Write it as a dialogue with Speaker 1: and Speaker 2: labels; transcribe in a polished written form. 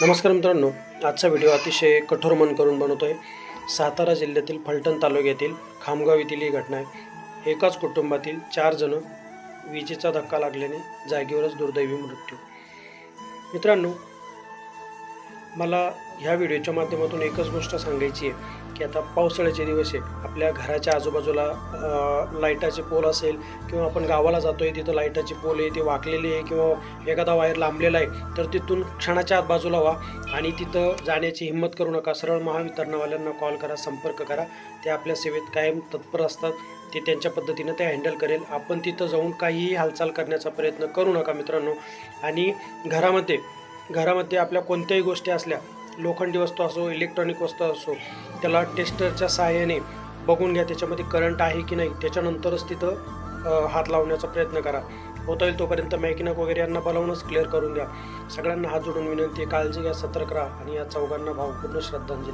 Speaker 1: नमस्कार मित्रांनो, आजचा व्हिडिओ अतिशय कठोर मन करून बनवतो आहे। सातारा जिल्ह्यातील फलटण तालुक्यातील खामगाव येथील ही घटना आहे। एकाच कुटुंबातील 4 जण विजेचा धक्का लागल्याने जागेवरच दुर्दैवी मृत्यू। मित्रांनो, मला ह्या व्हिडिओच्या माध्यमातून एकच गोष्ट सांगायची आहे की आता पावसाळ्याचे दिवस आहे, आपल्या घराच्या आजूबाजूला लाईटाचे पोल असेल किंवा आपण गावाला जातोय तिथं लाईटाचे पोल आहे ते वाकलेले आहे किंवा एखादा वायर लांबलेला आहे, तर तिथून क्षणाच्या आत बाजूला व्हा आणि तिथं जाण्याची हिंमत करू नका। सरळ महावितरणवाल्यांना कॉल करा, संपर्क करा। ते आपल्या सेवेत कायम तत्पर असतात, ते त्यांच्या पद्धतीने ते हँडल करेल। आपण तिथं जाऊन काहीही हालचाल करण्याचा प्रयत्न करू नका मित्रांनो। आणि घरामध्ये आपल्या कोणत्याही गोष्टी असल्या, लोखंडी वस्तू असो, इलेक्ट्रॉनिक वस्तू असो, त्याला टेस्टरच्या सहाय्याने बघून घ्या त्याच्यामध्ये करंट आहे की नाही, त्याच्यानंतरच तिथं हात लावण्याचा प्रयत्न करा। होता येईल तोपर्यंत मेकॅनिक वगैरे यांना बोलावूनच क्लिअर करून घ्या। सगळ्यांना हात जोडून विनंती आहे, काळजी घ्या, सतर्क राहा आणि या चौघांना भावपूर्ण श्रद्धांजली।